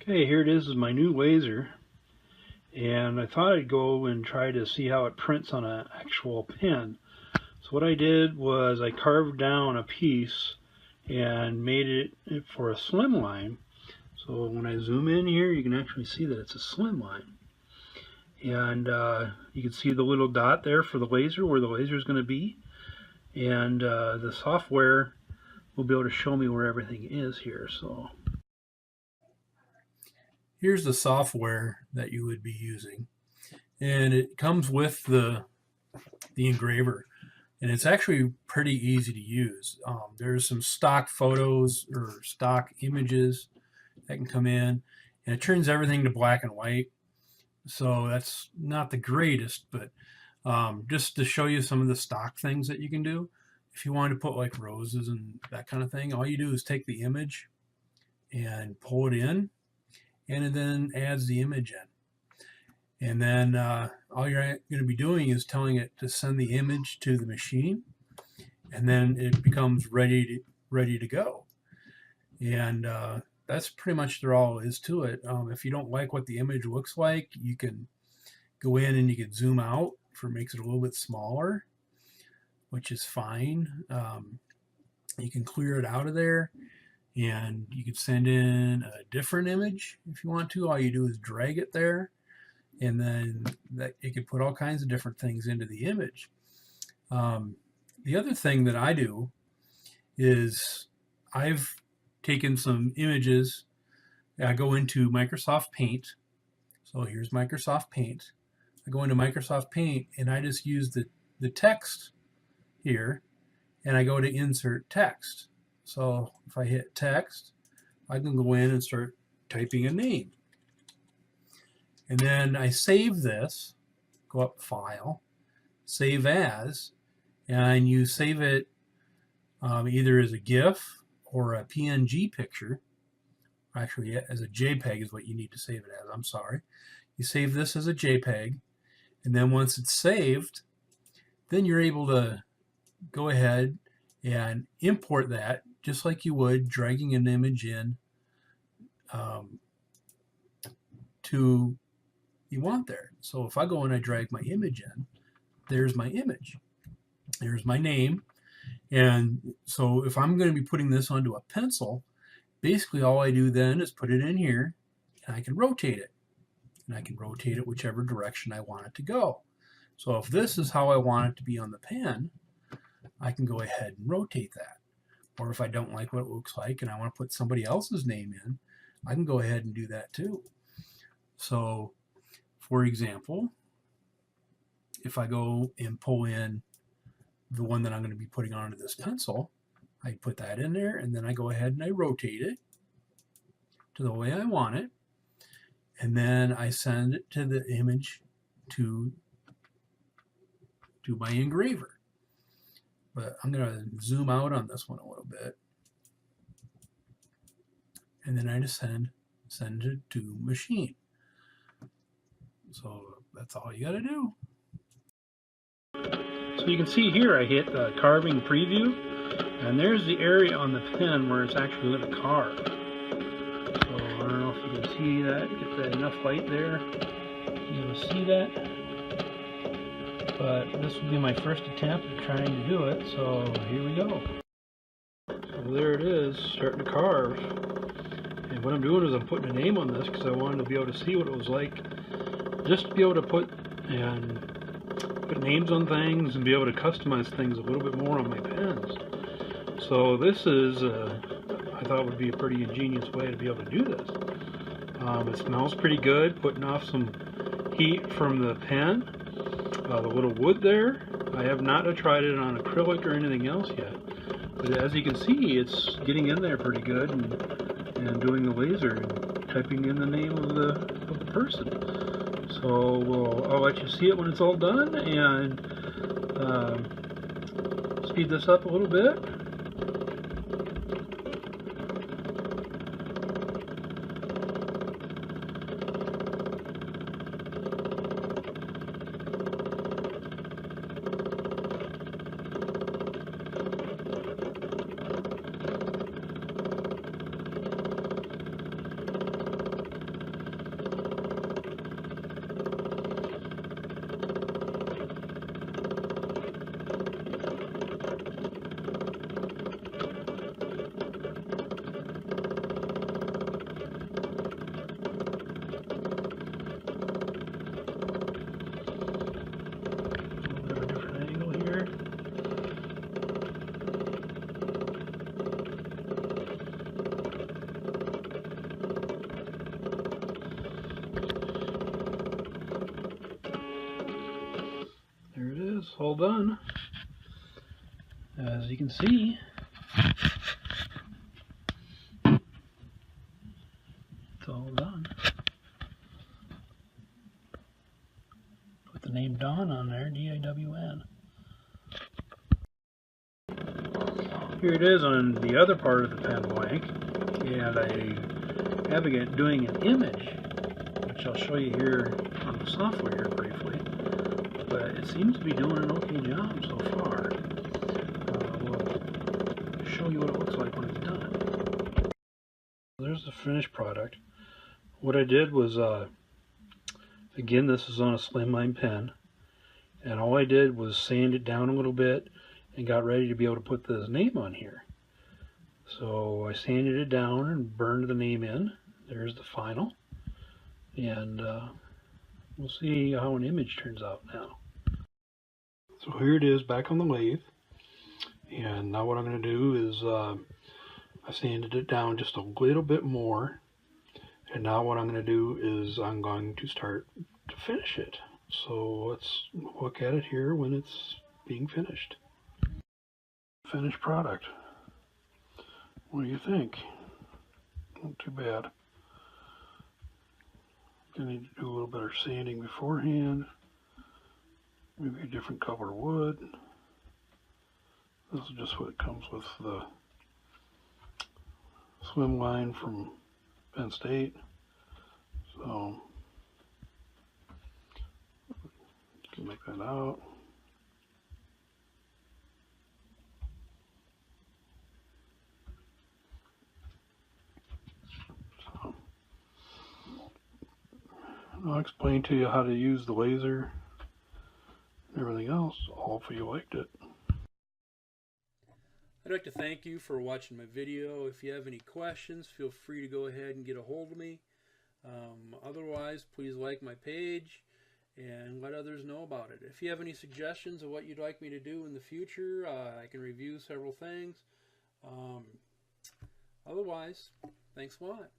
Okay, here it is my new laser, and I thought I'd go and try to see how it prints on an actual pen. So what I did was I carved down a piece and made it for a slim line. So when I zoom in here, you can actually see that it's a slim line. And you can see the little dot there for the laser, where the laser is going to be. And the software will be able to show me where everything is here. So here's the software that you would be using, and it comes with the engraver, and it's actually pretty easy to use. There's some stock photos or stock images that can come in, and it turns everything to black and white, so that's not the greatest, but just to show you some of the stock things that you can do. If you want to put like roses and that kind of thing, all you do is take the image and pull it in, and it then adds the image in. And then all you're going to be doing is telling it to send the image to the machine, and then it becomes ready to go. And that's pretty much all there is to it. If you don't like what the image looks like, you can go in and you can zoom out makes it a little bit smaller, which is fine. You can clear it out of there, and you can send in a different image if you want to. All you do is drag it there, and then it can put all kinds of different things into the image. The other thing that I do is I've taken some images. I go into Microsoft Paint. So here's Microsoft Paint. I go into Microsoft Paint and I just use the text here, and I go to insert text. So if I hit text, I can go in and start typing a name. And then I save this, go up File, Save As, and you save it either as a GIF or a PNG picture. Actually, as a JPEG is what you need to save it as. I'm sorry. You save this as a JPEG, and then once it's saved, then you're able to go ahead and import that just like you would dragging an image in to you want there. So if I go and I drag my image in, there's my image. There's my name. And so if I'm going to be putting this onto a pencil, basically all I do then is put it in here, and I can rotate it. And I can rotate it whichever direction I want it to go. So if this is how I want it to be on the pen, I can go ahead and rotate that. Or if I don't like what it looks like and I want to put somebody else's name in, I can go ahead and do that too. So for example, if I go and pull in the one that I'm going to be putting onto this pencil, I put that in there, and then I go ahead and I rotate it to the way I want it, and then I send it to the image to my engraver. But I'm going to zoom out on this one a little bit, and then I just send it to machine. So that's all you got to do. So you can see here I hit carving preview, and there's the area on the pen where it's actually going to carve. So I don't know if you can see that, get that enough light there, you will see that. But this will be my first attempt at trying to do it, so here we go. So there it is, starting to carve. And what I'm doing is I'm putting a name on this because I wanted to be able to see what it was like, just to be able to put names on things and be able to customize things a little bit more on my pens. So this is, I thought would be a pretty ingenious way to be able to do this. It smells pretty good, putting off some heat from the pen. The little wood there, I have not tried it on acrylic or anything else yet. But as you can see, it's getting in there pretty good and doing the laser and typing in the name of the person. So I'll let you see it when it's all done, and speed this up a little bit. all done. As you can see, it's all done. Put the name Dawn on there, D-A-W-N. Here it is on the other part of the pen blank, and I have it doing an image, which I'll show you here on the software here briefly, but it seems to be doing an okay job so far. We'll show you what it looks like when it's done. There's the finished product. What I did was, again, this is on a slimline pen, and all I did was sand it down a little bit and got ready to be able to put the name on here. So I sanded it down and burned the name in. There's the final, and we'll see how an image turns out now. So here it is back on the lathe, and now what I'm going to do is I sanded it down just a little bit more, and now what I'm going to do is I'm going to start to finish it. So let's look at it here when it's being finished. Finished product. What do you think? Not too bad. Gonna need to do a little better sanding beforehand. Maybe a different color wood. This is just what comes with the swim line from Penn State. So you can make that out. So I'll explain to you how to use the laser and everything else. Hopefully you liked it. I'd like to thank you for watching my video. If you have any questions, feel free to go ahead and get a hold of me. Otherwise, please like my page and let others know about it. If you have any suggestions of what you'd like me to do in the future, I can review several things. Otherwise, thanks a lot.